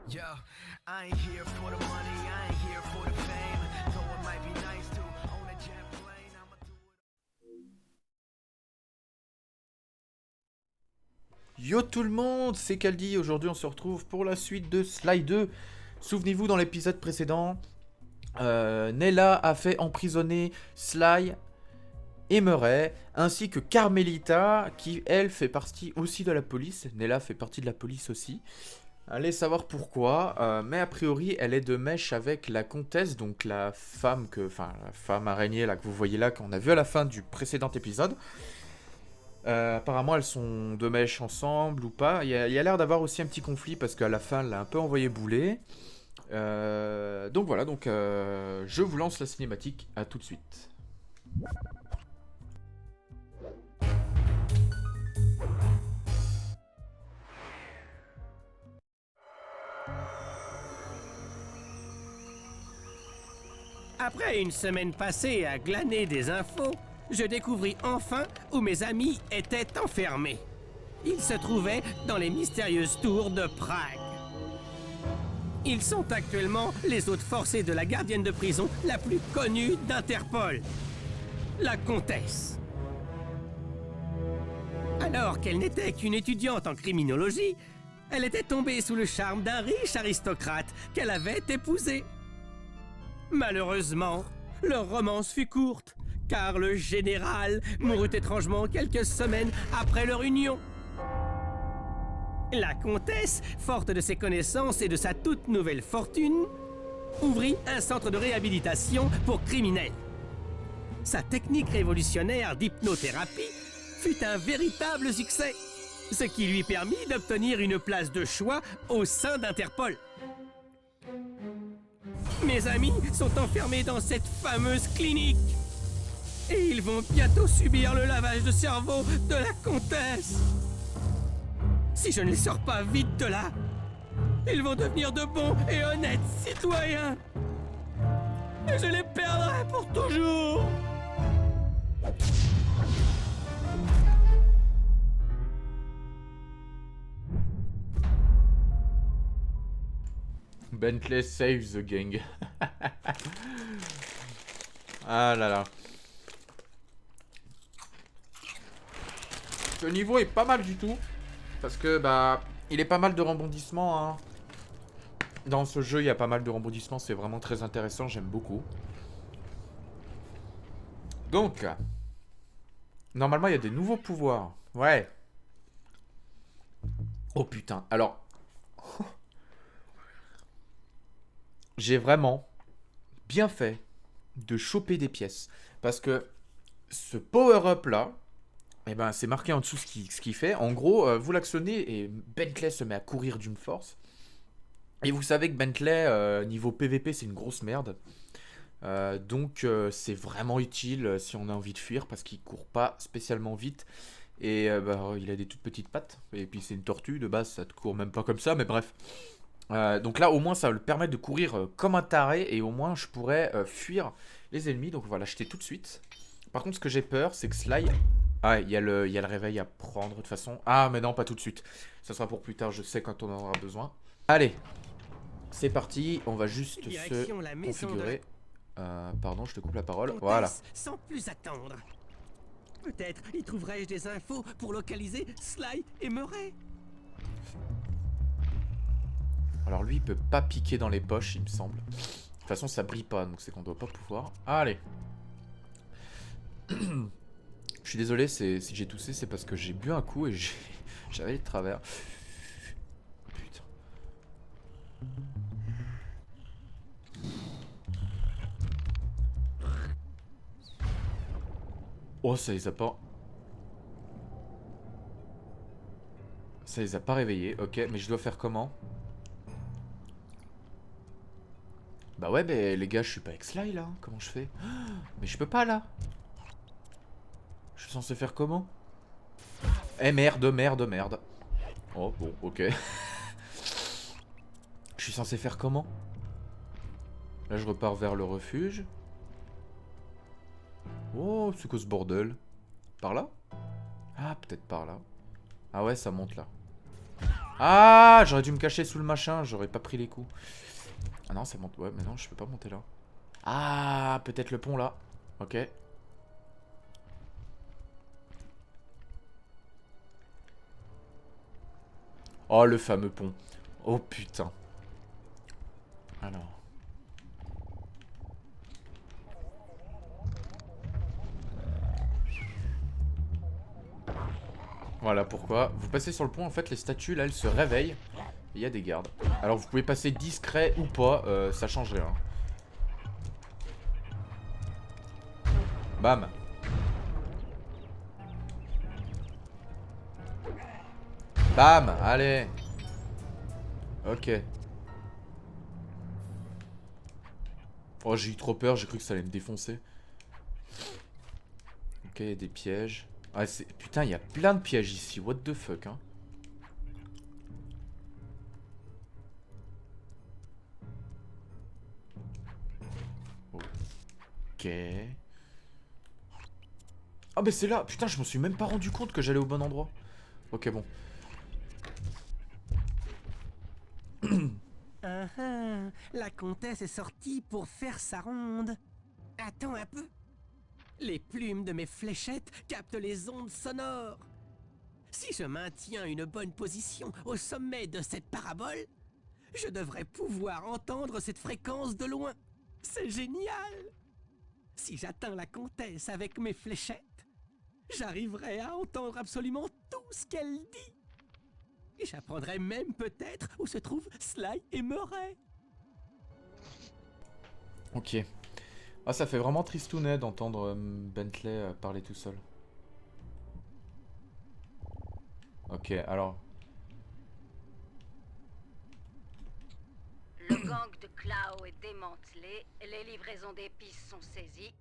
Yo, I ain't here for the money, I ain't here for the fame. Though it might be nice to own a jet plane, I'ma do it. Yo tout le monde, c'est Kaldi. Aujourd'hui, on se retrouve pour la suite de Sly 2. Souvenez-vous, dans l'épisode précédent, Nella a fait emprisonner Sly et Murray, ainsi que Carmelita, qui elle fait partie aussi de la police. Nella fait partie de la police aussi. Allez savoir pourquoi, mais a priori, elle est de mèche avec la comtesse, donc la femme araignée là que vous voyez là, qu'on a vu à la fin du précédent épisode. Apparemment, elles sont de mèche ensemble ou pas. Il y a l'air d'avoir aussi un petit conflit parce qu'à la fin, elle l'a un peu envoyé bouler. Donc voilà, je vous lance la cinématique. À tout de suite. Après une semaine passée à glaner des infos, je découvris enfin où mes amis étaient enfermés. Ils se trouvaient dans les mystérieuses tours de Prague. Ils sont actuellement les hôtes forcés de la gardienne de prison la plus connue d'Interpol, la comtesse. Alors qu'elle n'était qu'une étudiante en criminologie, elle était tombée sous le charme d'un riche aristocrate qu'elle avait épousé. Malheureusement, leur romance fut courte, car le général mourut étrangement quelques semaines après leur union. La comtesse, forte de ses connaissances et de sa toute nouvelle fortune, ouvrit un centre de réhabilitation pour criminels. Sa technique révolutionnaire d'hypnothérapie fut un véritable succès, ce qui lui permit d'obtenir une place de choix au sein d'Interpol. Mes amis sont enfermés dans cette fameuse clinique. Et ils vont bientôt subir le lavage de cerveau de la comtesse. Si je ne les sors pas vite de là, ils vont devenir de bons et honnêtes citoyens. Et je les perdrai pour toujours. Bentley saves the gang. Ah là là. Le niveau est pas mal du tout. Parce que, il est pas mal de rebondissements, hein. Dans ce jeu, il y a pas mal de rebondissements. C'est vraiment très intéressant. J'aime beaucoup. Donc, normalement, il y a des nouveaux pouvoirs. Ouais. Oh putain. Alors, j'ai vraiment bien fait de choper des pièces. Parce que ce power-up là, eh ben, c'est marqué en dessous ce qu'il fait. En gros, vous l'actionnez et Bentley se met à courir d'une force. Et vous savez que Bentley, niveau PVP, c'est une grosse merde. C'est vraiment utile si on a envie de fuir parce qu'il court pas spécialement vite. Et il a des toutes petites pattes. Et puis c'est une tortue, de base ça te court même pas comme ça, mais bref. Donc là au moins ça va le permettre de courir comme un taré. Et au moins je pourrais fuir les ennemis. Donc on va l'acheter tout de suite. Par contre ce que j'ai peur c'est que Sly... Ah il y a le réveil à prendre de toute façon. Ah mais non pas tout de suite. Ça sera pour plus tard, je sais quand on en aura besoin. Allez, c'est parti, on va juste Direction la se maison configurer. Pardon, je te coupe la parole. Comtesse, Voilà. sans plus attendre. Peut-être y trouverai-je des infos pour localiser Sly et Murray. Alors lui, il peut pas piquer dans les poches, il me semble. De toute façon, ça brille pas, donc c'est qu'on doit pas pouvoir. Allez. Je suis désolé, si j'ai toussé, c'est parce que j'ai bu un coup et j'avais de travers. Putain. Oh, ça les a pas... Ça les a pas réveillés, ok, mais je dois faire comment? Bah ouais, mais les gars, je suis pas avec Sly là, comment je fais? Mais je peux pas là. Je suis censé faire comment? Eh merde, merde, merde. Oh bon, ok. Je suis censé faire comment? Là je repars vers le refuge. Oh, c'est quoi ce bordel? Par là? Ah, peut-être par là. Ah ouais, ça monte là. Ah, j'aurais dû me cacher sous le machin, j'aurais pas pris les coups. Ah non, ça monte. Ouais, mais non, je peux pas monter là. Ah, peut-être le pont là. Ok. Oh, le fameux pont. Oh putain. Alors. Voilà pourquoi. Vous passez sur le pont, en fait, les statues là, elles se réveillent. Et il y a des gardes. Alors vous pouvez passer discret ou pas, ça change rien. Bam. Bam, allez. Ok. Oh, j'ai eu trop peur, j'ai cru que ça allait me défoncer. Ok, il y a des pièges. Ah, putain, il y a plein de pièges ici, what the fuck, hein. Ok. Ah, mais c'est là, putain, je m'en suis même pas rendu compte que j'allais au bon endroit. Ok, bon. La comtesse est sortie pour faire sa ronde. Attends un peu. Les plumes de mes fléchettes captent les ondes sonores. Si je maintiens une bonne position au sommet de cette parabole, je devrais pouvoir entendre cette fréquence de loin. C'est génial! Si j'atteins la comtesse avec mes fléchettes, j'arriverai à entendre absolument tout ce qu'elle dit. Et j'apprendrai même peut-être où se trouvent Sly et Murray. Ok. Ah, ça fait vraiment tristounet d'entendre Bentley parler tout seul. Ok, alors. Le gang de Clow est démantelé, les livraisons d'épices sont saisies.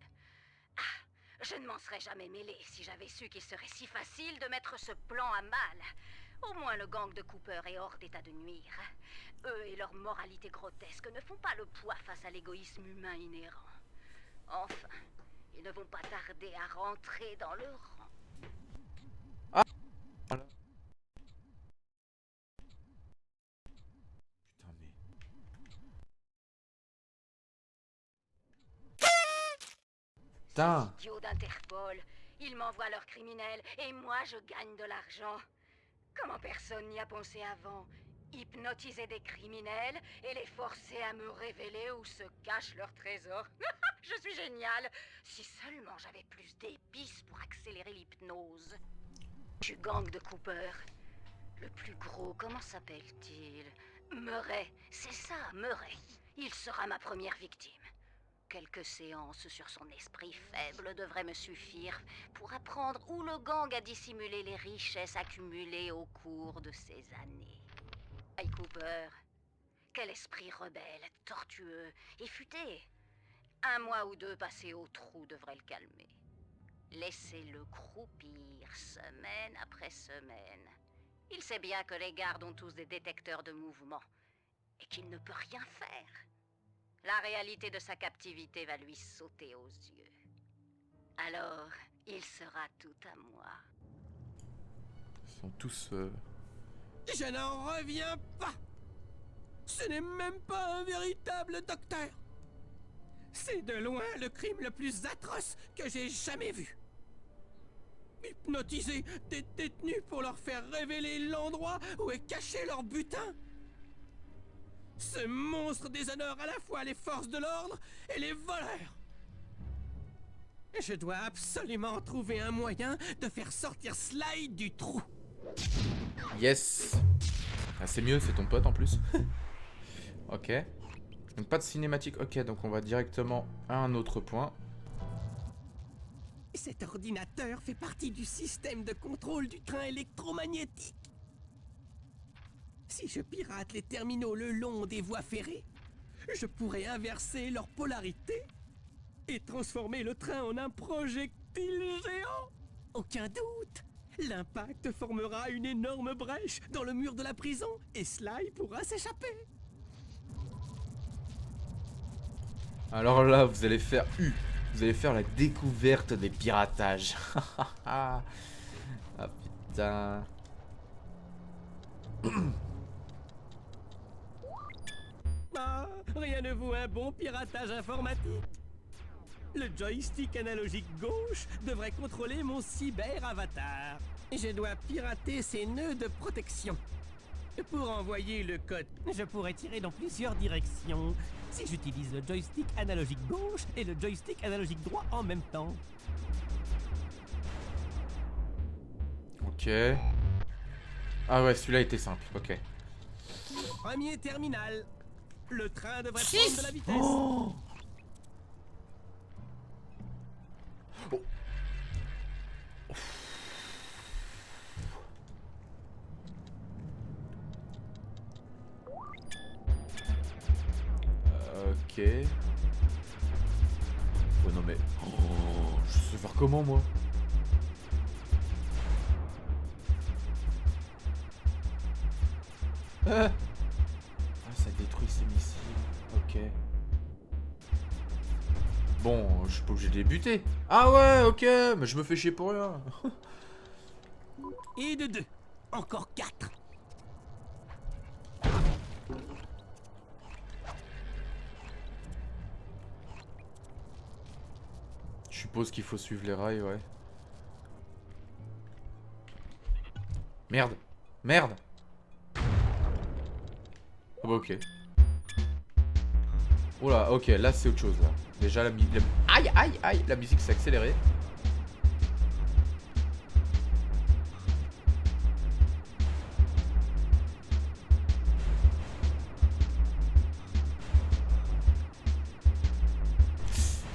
Ah, je ne m'en serais jamais mêlé si j'avais su qu'il serait si facile de mettre ce plan à mal. Au moins le gang de Cooper est hors d'état de nuire. Eux et leur moralité grotesque ne font pas le poids face à l'égoïsme humain inhérent. Enfin, ils ne vont pas tarder à rentrer dans le rang. Voilà. Putain, mais. Putain. Ces idiots d'Interpol, ils m'envoient leurs criminels et moi je gagne de l'argent. Comment personne n'y a pensé avant? Hypnotiser des criminels et les forcer à me révéler où se cache leur trésor. Je suis génial. Si seulement j'avais plus d'épices pour accélérer l'hypnose. Du gang de Cooper. Le plus gros, comment s'appelle-t-il? Murray. C'est ça, Murray. Il sera ma première victime. Quelques séances sur son esprit faible devraient me suffire pour apprendre où le gang a dissimulé les richesses accumulées au cours de ces années. Hey Cooper, quel esprit rebelle, tortueux et futé. Un mois ou deux passés au trou devrait le calmer. Laissez-le croupir semaine après semaine. Il sait bien que les gardes ont tous des détecteurs de mouvement et qu'il ne peut rien faire. La réalité de sa captivité va lui sauter aux yeux. Alors, il sera tout à moi. Ils sont tous. Je n'en reviens pas. Ce n'est même pas un véritable docteur. C'est de loin le crime le plus atroce que j'ai jamais vu. Hypnotiser des détenus pour leur faire révéler l'endroit où est caché leur butin. Ce monstre déshonore à la fois les forces de l'ordre et les voleurs. Et je dois absolument trouver un moyen de faire sortir Sly du trou. Yes. Ah, c'est mieux, c'est ton pote en plus. Ok. Donc pas de cinématique. Ok, donc on va directement à un autre point. Cet ordinateur fait partie du système de contrôle du train électromagnétique. Si je pirate les terminaux le long des voies ferrées, je pourrais inverser leur polarité et transformer le train en un projectile géant. Aucun doute, l'impact formera une énorme brèche dans le mur de la prison et Sly pourra s'échapper. Alors là, vous allez faire vous allez faire la découverte des piratages. Ah putain. Voulez-vous un bon piratage informatique? Le joystick analogique gauche devrait contrôler mon cyber-avatar. Je dois pirater ses nœuds de protection. Pour envoyer le code, je pourrais tirer dans plusieurs directions si j'utilise le joystick analogique gauche et le joystick analogique droit en même temps. Ok. Ah ouais, celui-là était simple, ok. Premier terminal. Le train devrait prendre de la vitesse. Oh. Oh. Ok. Oh non mais... Oh, je sais faire comment moi? Ah, ça détruit ces missiles. Ok. Bon, je suis pas obligé de les buter. Ah ouais, ok, mais je me fais chier pour rien. Et de 2. Encore 4. Je suppose qu'il faut suivre les rails, ouais. Merde. Merde. Ah bah ok. Oula, ok, là c'est autre chose là. Déjà la musique... Aïe, aïe, aïe, la musique s'est accélérée.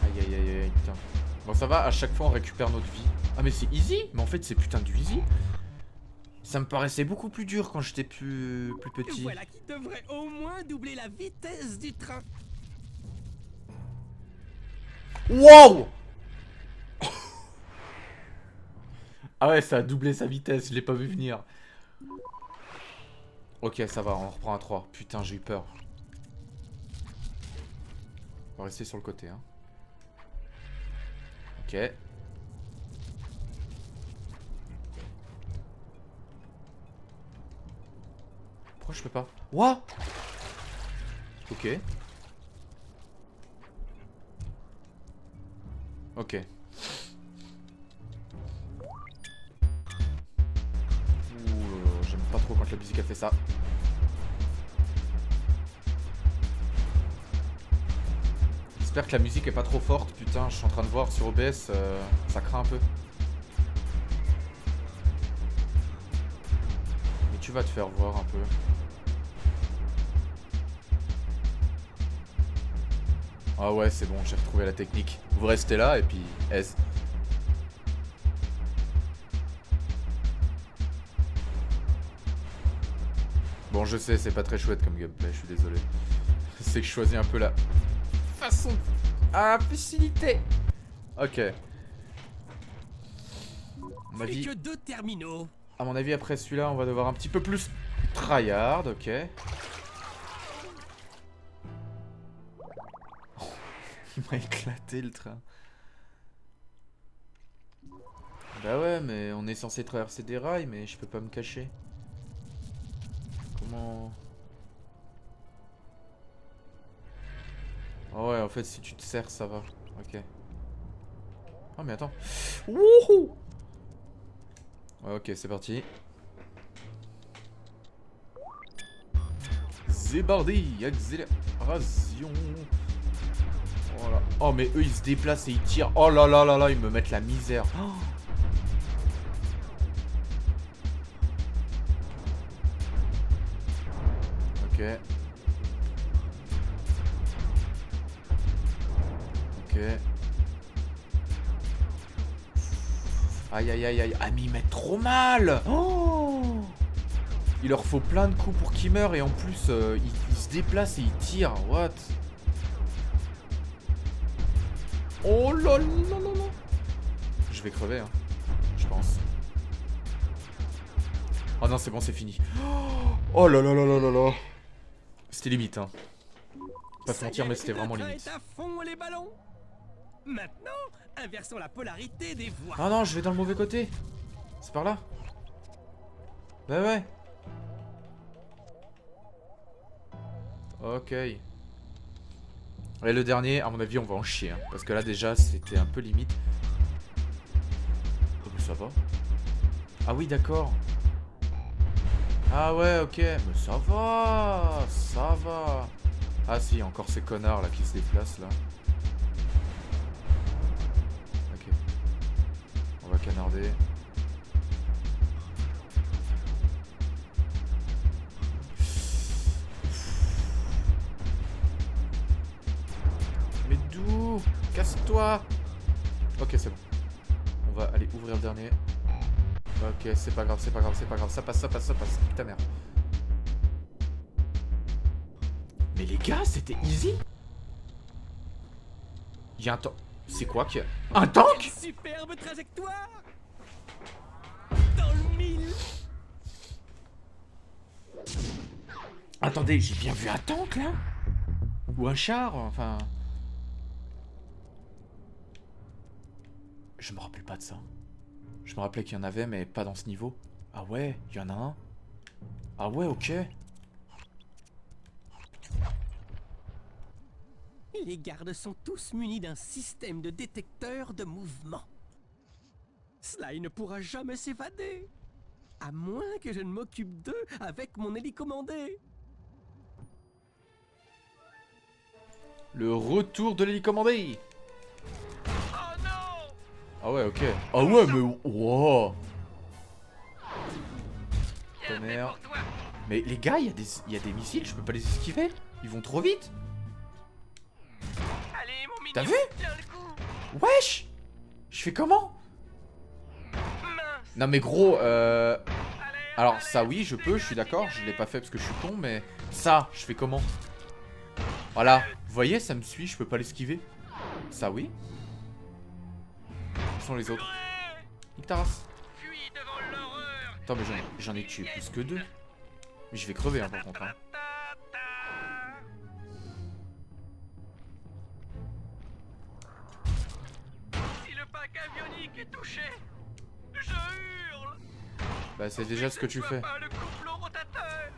Aïe, aïe, aïe, aïe, putain. Bon ça va, à chaque fois on récupère notre vie. Ah mais c'est easy. Mais en fait c'est putain du easy. Ça me paraissait beaucoup plus dur quand j'étais plus petit. Voilà qui devrait au moins doubler la vitesse du train. Wow. Ah ouais, ça a doublé sa vitesse, je l'ai pas vu venir. Ok, ça va, on reprend à 3. Putain, j'ai eu peur. On va rester sur le côté, hein. Ok. Pourquoi je peux pas? What? Ok. Ok. Ouh, j'aime pas trop quand la musique a fait ça. J'espère que la musique est pas trop forte. Putain, je suis en train de voir sur OBS, ça craint un peu. Mais tu vas te faire voir un peu. Ah ouais, c'est bon, j'ai retrouvé la technique. Vous restez là et puis S. Bon, je sais, c'est pas très chouette comme gameplay, je suis désolé. C'est que je choisis un peu la façon à faciliter. Ok. Plus que 2 terminaux. À mon avis, après celui-là, on va devoir un petit peu plus tryhard, ok. Il m'a éclaté le train. Bah ouais, mais on est censé traverser des rails, mais je peux pas me cacher. Comment... Oh ouais, en fait, si tu te sers, ça va. Ok. Oh, mais attends. Wouhou! Ouais, ok, c'est parti. Zébardi, accélération. Voilà. Oh, mais eux, ils se déplacent et ils tirent. Oh là là là là, ils me mettent la misère. Oh. Ok. Ok. Aïe aïe aïe aïe. Ah mais ils mettent trop mal. Oh, il leur faut plein de coups pour qu'ils meurent. Et en plus ils se déplacent et ils tirent. What? Oh là là là là. Je vais crever hein. Je pense. Oh non c'est bon c'est fini. Oh là là là là là là. C'était limite hein. Pas te mentir mais c'était vraiment limite. À fond les ballons. Maintenant, inversons la polarité des voies. Ah non, je vais dans le mauvais côté. C'est par là. Bah ouais. Ok. Et le dernier, à mon avis, on va en chier. Hein, parce que là, déjà, c'était un peu limite. Oh, mais ça va. Ah oui, d'accord. Ah ouais, ok. Mais ça va. Ça va. Ah si, encore ces connards là qui se déplacent là. Ok. On va canarder. Mais d'où? Casse-toi. Ok, c'est bon. On va aller ouvrir le dernier. Ok, c'est pas grave, c'est pas grave, c'est pas grave. Ça passe, ça passe, ça passe. Nique ta mère. Mais les gars, c'était easy. Il y a un tank. C'est quoi qu'il y a? Un tank? Superbe trajectoire. Dans le mille. Attendez, j'ai bien vu un tank là? Ou un char, enfin... Je me rappelle pas de ça. Je me rappelais qu'il y en avait, mais pas dans ce niveau. Ah ouais, il y en a un. Ah ouais, ok. Les gardes sont tous munis d'un système de détecteur de mouvement. Sly ne pourra jamais s'évader. À moins que je ne m'occupe d'eux avec mon hélicommandé. Le retour de l'hélicommandé. Oh non! Ah ouais, ok. Ah ouais, mais... Wow. Tonnerre. Mais les gars, il y a des missiles, je peux pas les esquiver. Ils vont trop vite. Allez, mon mignon, T'as vu? tiens le coup. Wesh. Je fais comment? Mince. Non mais gros, Allez, alors allez, ça oui, je peux, je suis d'accord, je l'ai pas fait parce que je suis con, mais ça, je fais comment? Voilà, vous voyez, ça me suit, je peux pas l'esquiver. Ça oui. Où sont les autres? Nique ta race. fuis devant l'horreur. Attends, mais j'en ai tué plus que 2. Mais je vais crever hein, par contre. Hein. Si le pack avionique est touché, je hurle. Bah c'est déjà ce que tu fais. Pas le complot rotateur.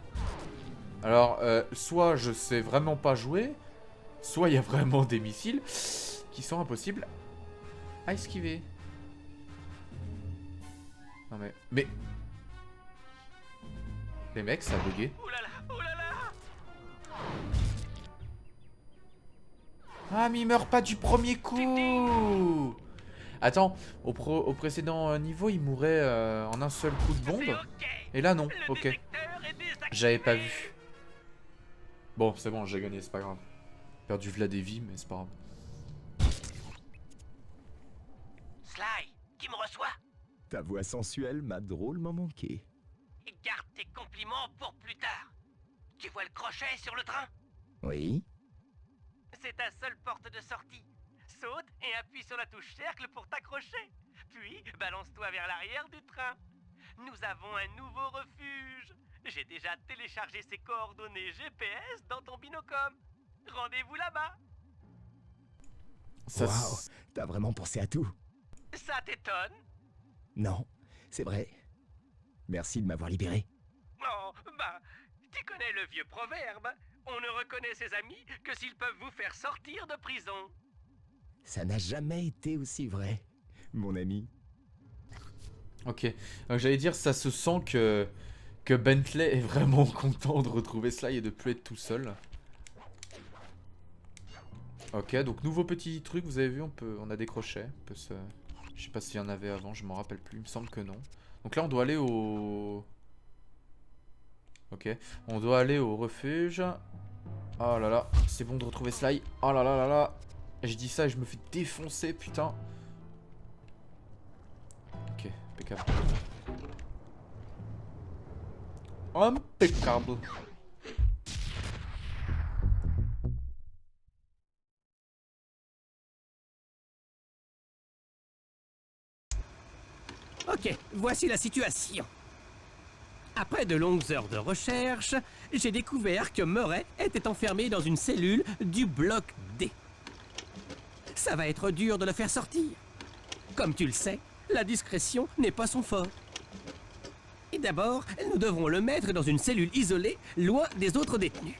Alors, soit je sais vraiment pas jouer, soit il y a vraiment des missiles qui sont impossibles à esquiver. Non mais... Mais... Les mecs, ça a bugué. Ouh là là, ouh là là. Ah mais il meurt pas du premier coup. Attends, au précédent niveau, il mourait en un seul coup de bombe. Et là non, Le ok. détecteur est désactivé. J'avais pas vu. Bon, c'est bon, j'ai gagné, c'est pas grave. Perdu v'là des vies, mais c'est pas grave. Sly, qui me reçoit? Ta voix sensuelle m'a drôlement manqué. Garde tes compliments pour plus tard. Tu vois le crochet sur le train? Oui? C'est ta seule porte de sortie. Saute et appuie sur la touche cercle pour t'accrocher. Puis balance-toi vers l'arrière du train. Nous avons un nouveau refuge. J'ai déjà téléchargé ses coordonnées GPS dans ton binocom. Rendez-vous là-bas. Ça, Waouh, t'as vraiment pensé à tout. Ça t'étonne? Non, c'est vrai. Merci de m'avoir libéré. Oh, bah, tu connais le vieux proverbe. On ne reconnaît ses amis que s'ils peuvent vous faire sortir de prison. Ça n'a jamais été aussi vrai, mon ami. Ok. Donc j'allais dire, ça se sent que Bentley est vraiment content de retrouver Sly et de plus être tout seul. Ok, donc nouveau petit truc, vous avez vu, on a des crochets. Je sais pas s'il y en avait avant, je m'en rappelle plus, il me semble que non. Donc là on doit aller au... Ok, on doit aller au refuge. Oh là là, c'est bon de retrouver Sly. Oh là là là là. Je dis ça et je me fais défoncer, putain. Ok, impeccable. Impeccable. Ok, voici la situation. Après de longues heures de recherche, j'ai découvert que Murray était enfermé dans une cellule du bloc D. Ça va être dur de le faire sortir. Comme tu le sais, la discrétion n'est pas son fort. Et d'abord, nous devrons le mettre dans une cellule isolée, loin des autres détenus.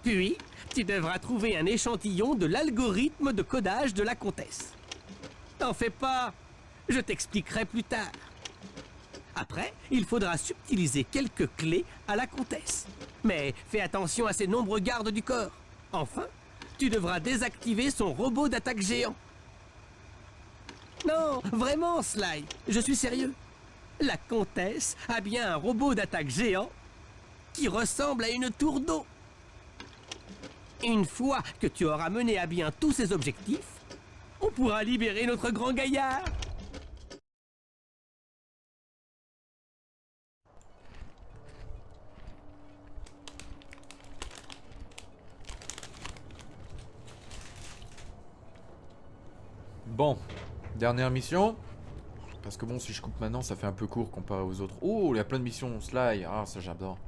Puis, tu devras trouver un échantillon de l'algorithme de codage de la comtesse. T'en fais pas, je t'expliquerai plus tard. Après, il faudra subtiliser quelques clés à la comtesse. Mais fais attention à ses nombreux gardes du corps. Enfin, tu devras désactiver son robot d'attaque géant. Non, vraiment, Sly, je suis sérieux. La comtesse a bien un robot d'attaque géant qui ressemble à une tour d'eau. Une fois que tu auras mené à bien tous ces objectifs, on pourra libérer notre grand gaillard. Bon, dernière mission. Parce que bon, si je coupe maintenant, ça fait un peu court comparé aux autres. Oh, il y a plein de missions Sly. Ah, ça j'adore.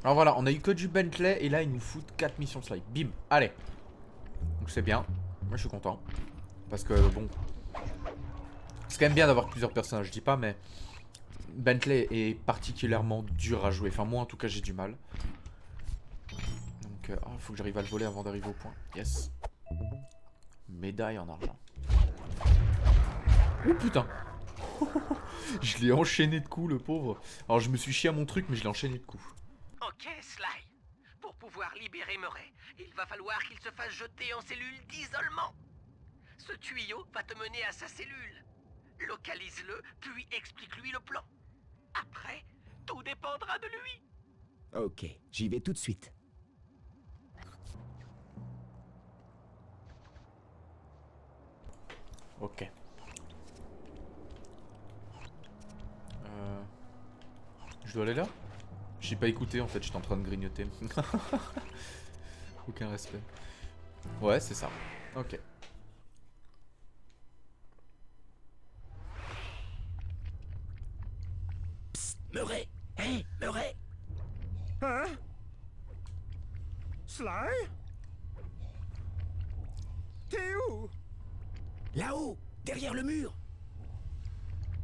Alors voilà, on a eu que du Bentley et là ils nous foutent 4 missions Sly. Bim, allez. Donc c'est bien. Moi je suis content. Parce que bon, c'est quand même bien d'avoir plusieurs personnages, je dis pas, mais Bentley est particulièrement dur à jouer. Enfin moi en tout cas j'ai du mal. Donc faut que j'arrive à le voler avant d'arriver au point. Yes. Médaille en argent. Oh putain. Je l'ai enchaîné de coups le pauvre. Alors je me suis chié à mon truc mais je l'ai enchaîné de coups. Ok, Sly. Pour pouvoir libérer Murray, il va falloir qu'il se fasse jeter en cellule d'isolement. Ce tuyau va te mener à sa cellule. Localise-le, puis explique-lui le plan. Après, tout dépendra de lui. Ok, j'y vais tout de suite. Ok. Je dois aller là? J'ai pas écouté en fait, j'étais en train de grignoter. Aucun respect. Ouais, c'est ça. Ok. Psst, Murray! Hé, Murray! Hein? Sly? T'es où? Là-haut, derrière le mur!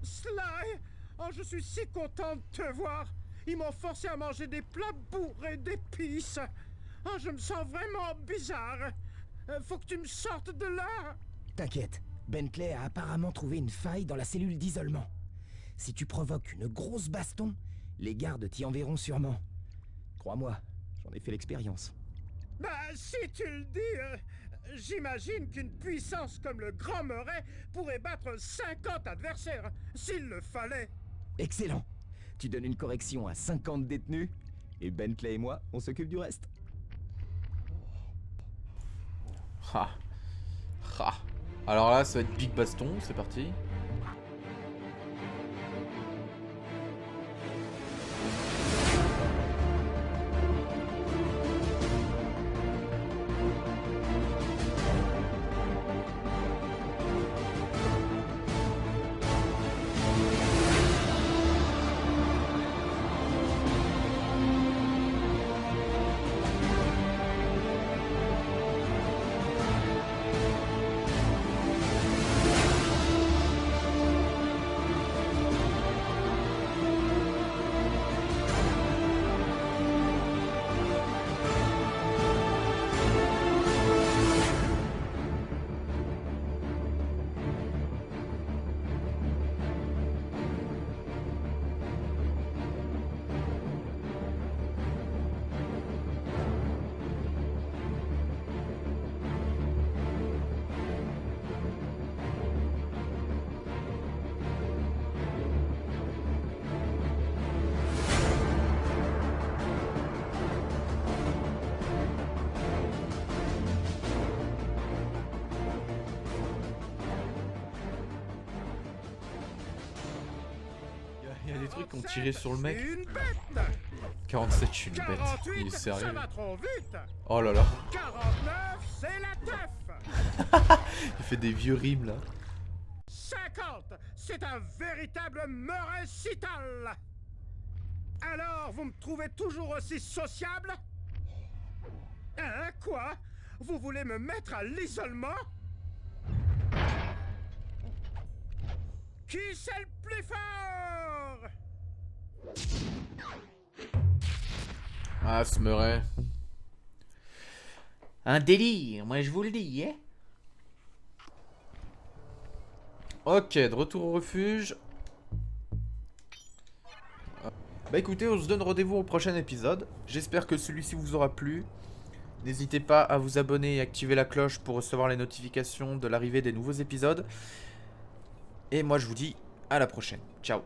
Sly? Oh, je suis si content de te voir. Ils m'ont forcé à manger des plats bourrés d'épices. Oh, je me sens vraiment bizarre. Faut que tu me sortes de là. T'inquiète, Bentley a apparemment trouvé une faille dans la cellule d'isolement. Si tu provoques une grosse baston, les gardes t'y enverront sûrement. Crois-moi, j'en ai fait l'expérience. Bah, si tu le dis, j'imagine qu'une puissance comme le Grand Murray pourrait battre 50 adversaires, s'il le fallait. Excellent! Tu donnes une correction à 50 détenus, et Bentley et moi, on s'occupe du reste. Ha. Ha. Alors là, ça va être big baston, c'est parti. Il y a des trucs qui ont tiré sur le mec. C'est une bête. 47, je suis une bête. 48, Il est ça sérieux. va trop vite. Oh là là. 49, c'est la teuf. Il fait des vieux rimes là. 50, c'est un véritable Murray Cital. Alors, vous me trouvez toujours aussi sociable? Hein, quoi? Vous voulez me mettre à l'isolement? Qui c'est le plus fort? Ah, ce Murray. Un délire, moi je vous le dis, hein. Ok, de retour au refuge. Bah écoutez, on se donne rendez-vous au prochain épisode. J'espère que celui-ci vous aura plu. N'hésitez pas à vous abonner et activer la cloche pour recevoir les notifications de l'arrivée des nouveaux épisodes. Et moi je vous dis à la prochaine. Ciao.